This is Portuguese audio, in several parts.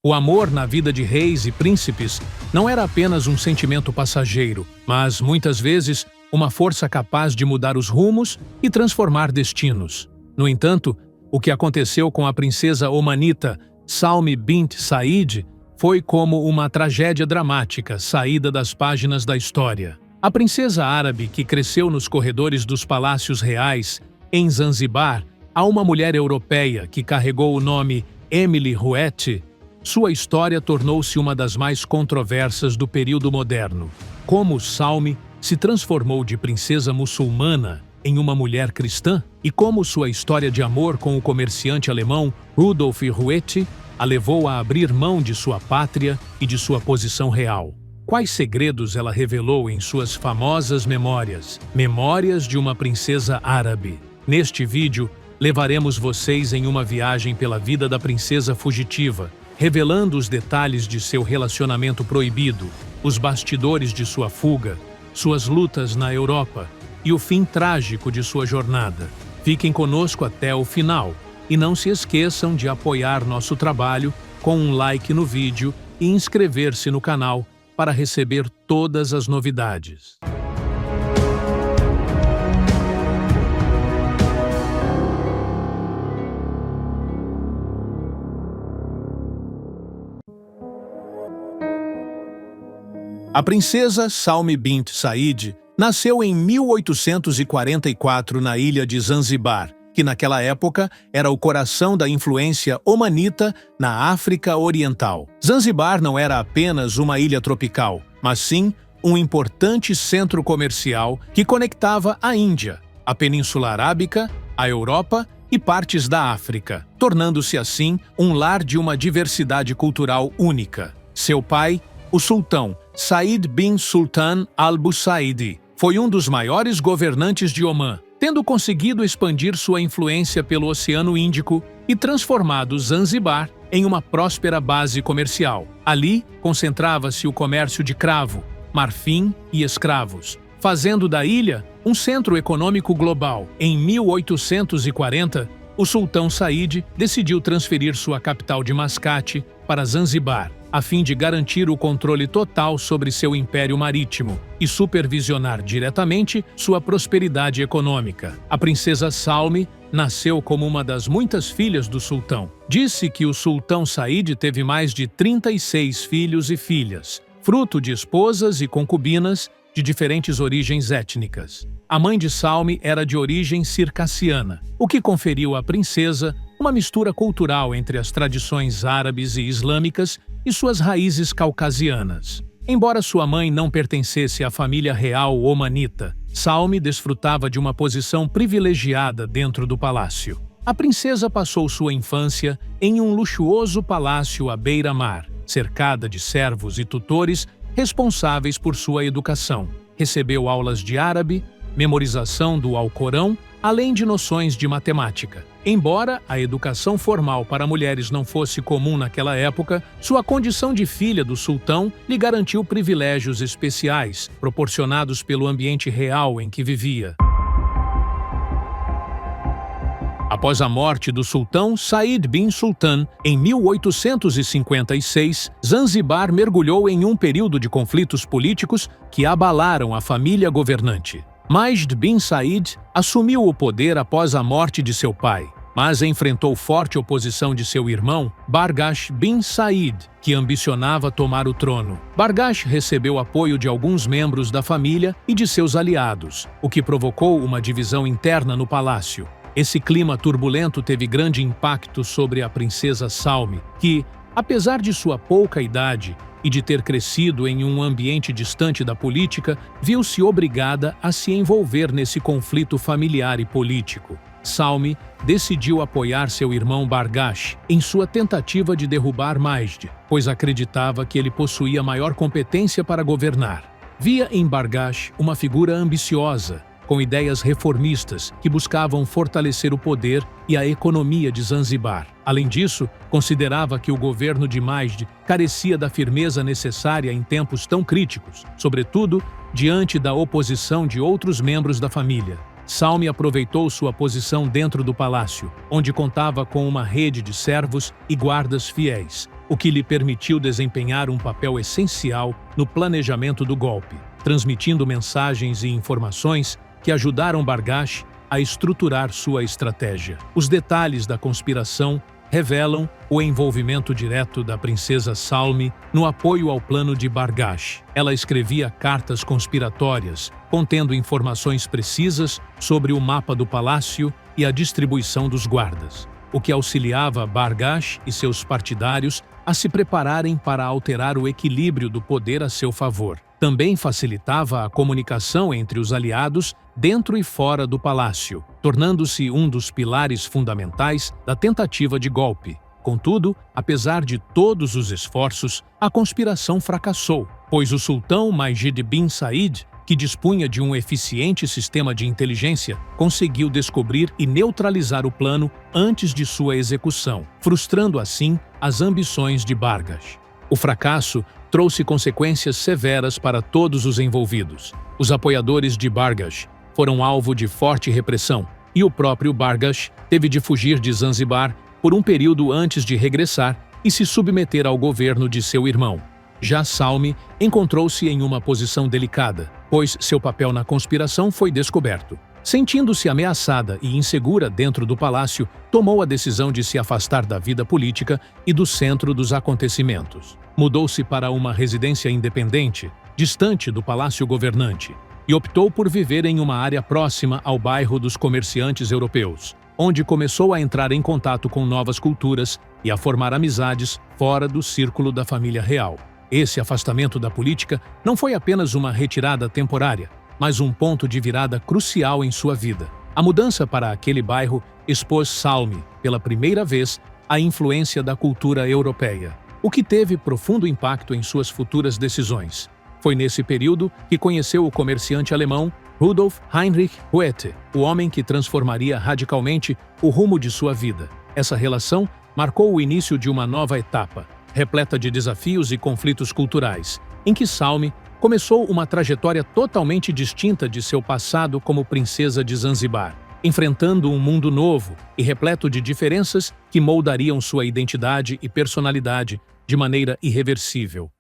O amor na vida de reis e príncipes não era apenas um sentimento passageiro, mas, muitas vezes, uma força capaz de mudar os rumos e transformar destinos. No entanto, o que aconteceu com a princesa omanita Salme bint Said foi como uma tragédia dramática saída das páginas da história. A princesa árabe que cresceu nos corredores dos palácios reais, em Zanzibar, a uma mulher europeia que carregou o nome Emily Ruete, sua história tornou-se uma das mais controversas do período moderno. Como Salme se transformou de princesa muçulmana em uma mulher cristã e como sua história de amor com o comerciante alemão Rudolf Ruete a levou a abrir mão de sua pátria e de sua posição real. Quais segredos ela revelou em suas famosas memórias? Memórias de uma princesa árabe. Neste vídeo, levaremos vocês em uma viagem pela vida da princesa fugitiva, revelando os detalhes de seu relacionamento proibido, os bastidores de sua fuga, suas lutas na Europa e o fim trágico de sua jornada. Fiquem conosco até o final e não se esqueçam de apoiar nosso trabalho com um like no vídeo e inscrever-se no canal para receber todas as novidades. A princesa Salme bint Said nasceu em 1844 na ilha de Zanzibar, que naquela época era o coração da influência omanita na África Oriental. Zanzibar não era apenas uma ilha tropical, mas sim um importante centro comercial que conectava a Índia, a Península Arábica, a Europa e partes da África, tornando-se assim um lar de uma diversidade cultural única. Seu pai, o sultão Said bin Sultan al-Busaidi, foi um dos maiores governantes de Omã, tendo conseguido expandir sua influência pelo Oceano Índico e transformado Zanzibar em uma próspera base comercial. Ali concentrava-se o comércio de cravo, marfim e escravos, fazendo da ilha um centro econômico global. Em 1840, o sultão Said decidiu transferir sua capital de Mascate para Zanzibar, a fim de garantir o controle total sobre seu império marítimo e supervisionar diretamente sua prosperidade econômica. A princesa Salme nasceu como uma das muitas filhas do sultão. Disse que o sultão Said teve mais de 36 filhos e filhas, fruto de esposas e concubinas de diferentes origens étnicas. A mãe de Salme era de origem circassiana, o que conferiu à princesa uma mistura cultural entre as tradições árabes e islâmicas e suas raízes caucasianas. Embora sua mãe não pertencesse à família real omanita, Salme desfrutava de uma posição privilegiada dentro do palácio. A princesa passou sua infância em um luxuoso palácio à beira-mar, cercada de servos e tutores responsáveis por sua educação. Recebeu aulas de árabe, memorização do Alcorão, além de noções de matemática. Embora a educação formal para mulheres não fosse comum naquela época, sua condição de filha do sultão lhe garantiu privilégios especiais, proporcionados pelo ambiente real em que vivia. Após a morte do sultão Said bin Sultan, em 1856, Zanzibar mergulhou em um período de conflitos políticos que abalaram a família governante. Majd bin Said assumiu o poder após a morte de seu pai, mas enfrentou forte oposição de seu irmão, Bargash bin Said, que ambicionava tomar o trono. Bargash recebeu apoio de alguns membros da família e de seus aliados, o que provocou uma divisão interna no palácio. Esse clima turbulento teve grande impacto sobre a princesa Salme, que, apesar de sua pouca idade e de ter crescido em um ambiente distante da política, viu-se obrigada a se envolver nesse conflito familiar e político. Salme decidiu apoiar seu irmão Bargash em sua tentativa de derrubar Majd, pois acreditava que ele possuía maior competência para governar. Via em Bargash uma figura ambiciosa, com ideias reformistas que buscavam fortalecer o poder e a economia de Zanzibar. Além disso, considerava que o governo de Majd carecia da firmeza necessária em tempos tão críticos, sobretudo diante da oposição de outros membros da família. Salme aproveitou sua posição dentro do palácio, onde contava com uma rede de servos e guardas fiéis, o que lhe permitiu desempenhar um papel essencial no planejamento do golpe, transmitindo mensagens e informações que ajudaram Bargash a estruturar sua estratégia. Os detalhes da conspiração revelam o envolvimento direto da princesa Salmi no apoio ao plano de Bargash. Ela escrevia cartas conspiratórias, contendo informações precisas sobre o mapa do palácio e a distribuição dos guardas, o que auxiliava Bargash e seus partidários a se prepararem para alterar o equilíbrio do poder a seu favor. Também facilitava a comunicação entre os aliados dentro e fora do palácio, tornando-se um dos pilares fundamentais da tentativa de golpe. Contudo, apesar de todos os esforços, a conspiração fracassou, pois o sultão Majid bin Said, que dispunha de um eficiente sistema de inteligência, conseguiu descobrir e neutralizar o plano antes de sua execução, frustrando assim as ambições de Bargash. O fracasso trouxe consequências severas para todos os envolvidos. Os apoiadores de Bargash foram alvo de forte repressão, e o próprio Bargash teve de fugir de Zanzibar por um período antes de regressar e se submeter ao governo de seu irmão. Já Salmi encontrou-se em uma posição delicada, pois seu papel na conspiração foi descoberto. Sentindo-se ameaçada e insegura dentro do palácio, tomou a decisão de se afastar da vida política e do centro dos acontecimentos. Mudou-se para uma residência independente, distante do palácio governante, e optou por viver em uma área próxima ao bairro dos comerciantes europeus, onde começou a entrar em contato com novas culturas e a formar amizades fora do círculo da família real. Esse afastamento da política não foi apenas uma retirada temporária, mas um ponto de virada crucial em sua vida. A mudança para aquele bairro expôs Salmi, pela primeira vez, à influência da cultura europeia, o que teve profundo impacto em suas futuras decisões. Foi nesse período que conheceu o comerciante alemão Rudolf Heinrich Goethe, o homem que transformaria radicalmente o rumo de sua vida. Essa relação marcou o início de uma nova etapa, repleta de desafios e conflitos culturais, em que Salmi começou uma trajetória totalmente distinta de seu passado como princesa de Zanzibar, enfrentando um mundo novo e repleto de diferenças que moldariam sua identidade e personalidade de maneira irreversível.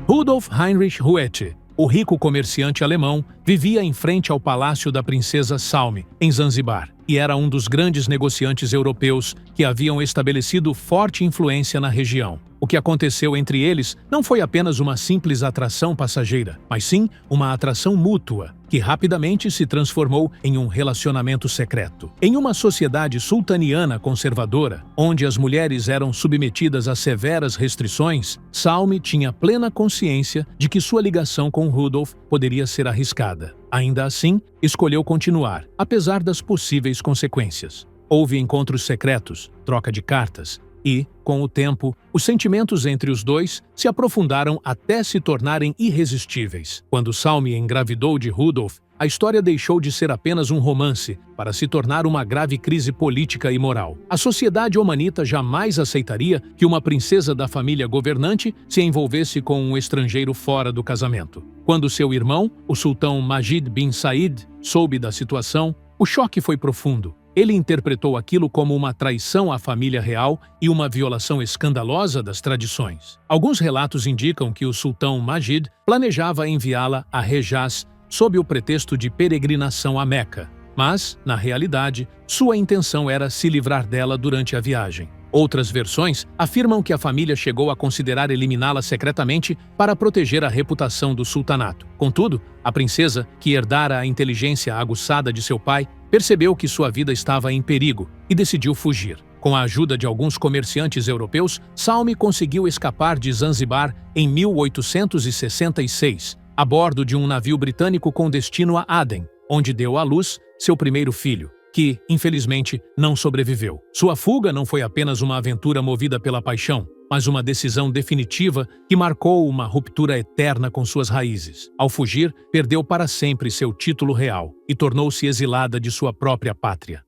Rudolf Heinrich Goethe, o rico comerciante alemão, vivia em frente ao palácio da princesa Salmi, em Zanzibar, e era um dos grandes negociantes europeus que haviam estabelecido forte influência na região. O que aconteceu entre eles não foi apenas uma simples atração passageira, mas sim uma atração mútua, que rapidamente se transformou em um relacionamento secreto. Em uma sociedade sultaniana conservadora, onde as mulheres eram submetidas a severas restrições, Salmi tinha plena consciência de que sua ligação com Rudolf poderia ser arriscada. Ainda assim, escolheu continuar, apesar das possíveis consequências. Houve encontros secretos, troca de cartas, e, com o tempo, os sentimentos entre os dois se aprofundaram até se tornarem irresistíveis. Quando Salmi engravidou de Rudolf, a história deixou de ser apenas um romance para se tornar uma grave crise política e moral. A sociedade omanita jamais aceitaria que uma princesa da família governante se envolvesse com um estrangeiro fora do casamento. Quando seu irmão, o sultão Majid bin Said, soube da situação, o choque foi profundo. Ele interpretou aquilo como uma traição à família real e uma violação escandalosa das tradições. Alguns relatos indicam que o sultão Majid planejava enviá-la a Hejaz sob o pretexto de peregrinação a Meca, mas, na realidade, sua intenção era se livrar dela durante a viagem. Outras versões afirmam que a família chegou a considerar eliminá-la secretamente para proteger a reputação do sultanato. Contudo, a princesa, que herdara a inteligência aguçada de seu pai, percebeu que sua vida estava em perigo e decidiu fugir. Com a ajuda de alguns comerciantes europeus, Salmi conseguiu escapar de Zanzibar em 1866, a bordo de um navio britânico com destino a Aden, onde deu à luz seu primeiro filho, que, infelizmente, não sobreviveu. Sua fuga não foi apenas uma aventura movida pela paixão, mas uma decisão definitiva que marcou uma ruptura eterna com suas raízes. Ao fugir, perdeu para sempre seu título real e tornou-se exilada de sua própria pátria.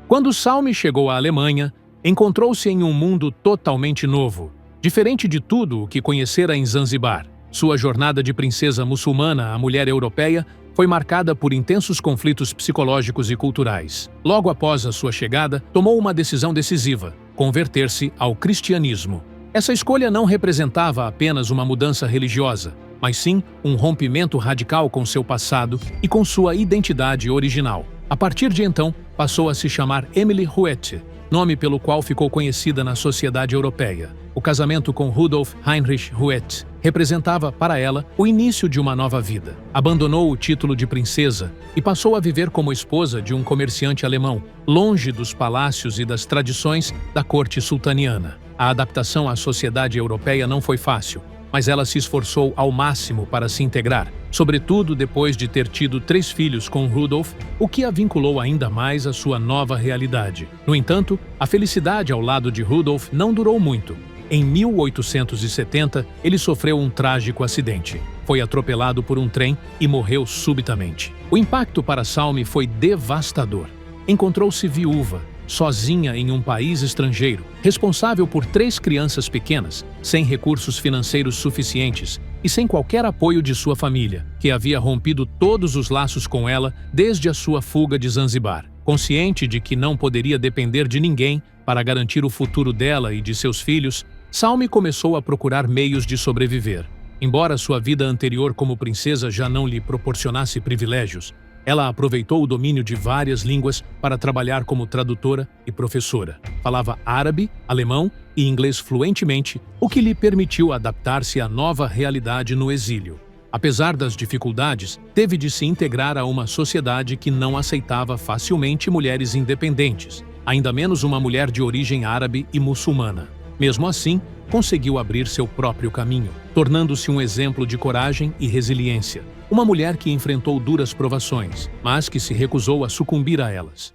Quando Salmi chegou à Alemanha, encontrou-se em um mundo totalmente novo, diferente de tudo o que conhecera em Zanzibar. Sua jornada de princesa muçulmana à mulher europeia foi marcada por intensos conflitos psicológicos e culturais. Logo após a sua chegada, tomou uma decisão decisiva: converter-se ao cristianismo. Essa escolha não representava apenas uma mudança religiosa, mas sim um rompimento radical com seu passado e com sua identidade original. A partir de então, passou a se chamar Emily Huet, nome pelo qual ficou conhecida na sociedade europeia. O casamento com Rudolf Heinrich Huet representava, para ela, o início de uma nova vida. Abandonou o título de princesa e passou a viver como esposa de um comerciante alemão, longe dos palácios e das tradições da corte sultaniana. A adaptação à sociedade europeia não foi fácil, mas ela se esforçou ao máximo para se integrar, sobretudo depois de ter tido 3 filhos com Rudolf, o que a vinculou ainda mais à sua nova realidade. No entanto, a felicidade ao lado de Rudolf não durou muito. Em 1870, ele sofreu um trágico acidente. Foi atropelado por um trem e morreu subitamente. O impacto para Salme foi devastador. Encontrou-se viúva, sozinha em um país estrangeiro, responsável por 3 crianças pequenas, sem recursos financeiros suficientes e sem qualquer apoio de sua família, que havia rompido todos os laços com ela desde a sua fuga de Zanzibar. Consciente de que não poderia depender de ninguém para garantir o futuro dela e de seus filhos, Salme começou a procurar meios de sobreviver. Embora sua vida anterior como princesa já não lhe proporcionasse privilégios, ela aproveitou o domínio de várias línguas para trabalhar como tradutora e professora. Falava árabe, alemão e inglês fluentemente, o que lhe permitiu adaptar-se à nova realidade no exílio. Apesar das dificuldades, teve de se integrar a uma sociedade que não aceitava facilmente mulheres independentes, ainda menos uma mulher de origem árabe e muçulmana. Mesmo assim, conseguiu abrir seu próprio caminho, tornando-se um exemplo de coragem e resiliência. Uma mulher que enfrentou duras provações, mas que se recusou a sucumbir a elas.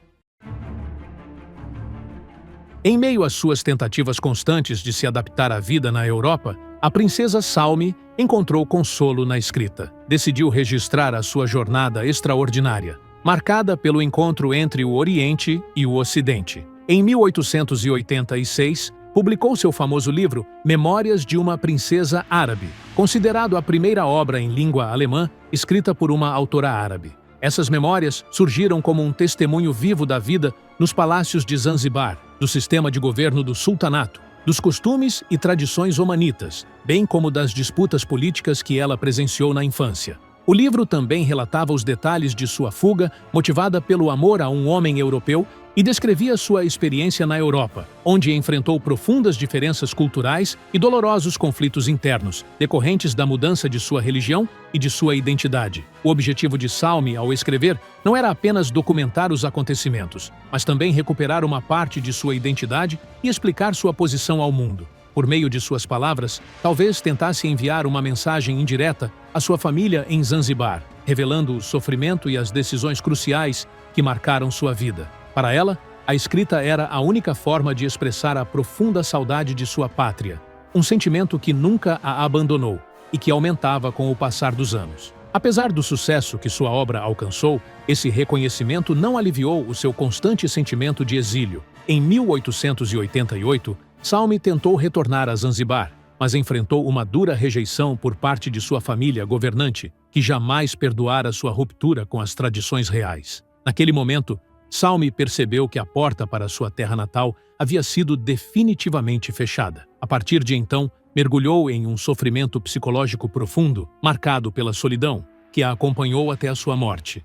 Em meio às suas tentativas constantes de se adaptar à vida na Europa, a princesa Salme encontrou consolo na escrita. Decidiu registrar a sua jornada extraordinária, marcada pelo encontro entre o Oriente e o Ocidente. Em 1886, publicou seu famoso livro Memórias de uma Princesa Árabe, considerado a primeira obra em língua alemã escrita por uma autora árabe. Essas memórias surgiram como um testemunho vivo da vida nos palácios de Zanzibar, do sistema de governo do sultanato, dos costumes e tradições omanitas, bem como das disputas políticas que ela presenciou na infância. O livro também relatava os detalhes de sua fuga, motivada pelo amor a um homem europeu, e descrevia sua experiência na Europa, onde enfrentou profundas diferenças culturais e dolorosos conflitos internos, decorrentes da mudança de sua religião e de sua identidade. O objetivo de Salme, ao escrever, não era apenas documentar os acontecimentos, mas também recuperar uma parte de sua identidade e explicar sua posição ao mundo. Por meio de suas palavras, talvez tentasse enviar uma mensagem indireta à sua família em Zanzibar, revelando o sofrimento e as decisões cruciais que marcaram sua vida. Para ela, a escrita era a única forma de expressar a profunda saudade de sua pátria, um sentimento que nunca a abandonou e que aumentava com o passar dos anos. Apesar do sucesso que sua obra alcançou, esse reconhecimento não aliviou o seu constante sentimento de exílio. Em 1888, Salme tentou retornar a Zanzibar, mas enfrentou uma dura rejeição por parte de sua família governante, que jamais perdoara sua ruptura com as tradições reais. Naquele momento, Salme percebeu que a porta para sua terra natal havia sido definitivamente fechada. A partir de então, mergulhou em um sofrimento psicológico profundo, marcado pela solidão, que a acompanhou até a sua morte.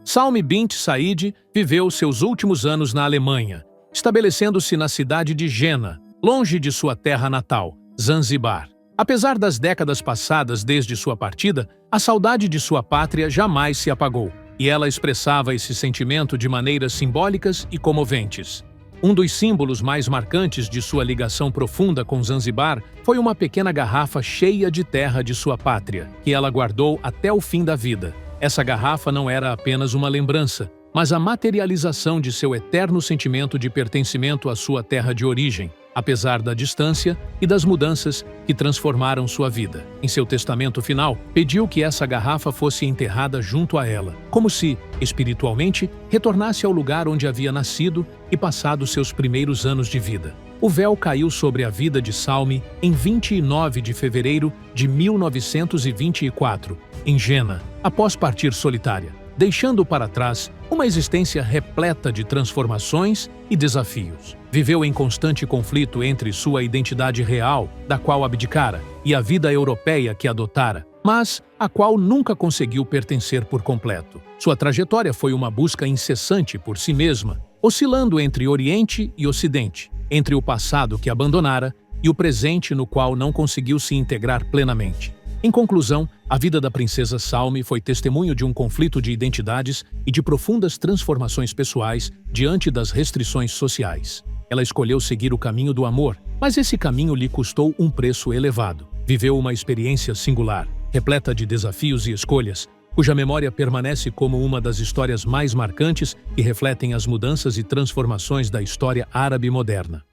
Salme bint Said viveu seus últimos anos na Alemanha, estabelecendo-se na cidade de Jena, longe de sua terra natal, Zanzibar. Apesar das décadas passadas desde sua partida, a saudade de sua pátria jamais se apagou, e ela expressava esse sentimento de maneiras simbólicas e comoventes. Um dos símbolos mais marcantes de sua ligação profunda com Zanzibar foi uma pequena garrafa cheia de terra de sua pátria, que ela guardou até o fim da vida. Essa garrafa não era apenas uma lembrança, mas a materialização de seu eterno sentimento de pertencimento à sua terra de origem, apesar da distância e das mudanças que transformaram sua vida. Em seu testamento final, pediu que essa garrafa fosse enterrada junto a ela, como se, espiritualmente, retornasse ao lugar onde havia nascido e passado seus primeiros anos de vida. O véu caiu sobre a vida de Salme em 29 de fevereiro de 1924, em Jena, após partir solitária, deixando para trás uma existência repleta de transformações e desafios. Viveu em constante conflito entre sua identidade real, da qual abdicara, e a vida europeia que adotara, mas a qual nunca conseguiu pertencer por completo. Sua trajetória foi uma busca incessante por si mesma, oscilando entre Oriente e Ocidente, entre o passado que abandonara e o presente no qual não conseguiu se integrar plenamente. Em conclusão, a vida da princesa Salme foi testemunho de um conflito de identidades e de profundas transformações pessoais diante das restrições sociais. Ela escolheu seguir o caminho do amor, mas esse caminho lhe custou um preço elevado. Viveu uma experiência singular, repleta de desafios e escolhas, cuja memória permanece como uma das histórias mais marcantes que refletem as mudanças e transformações da história árabe moderna.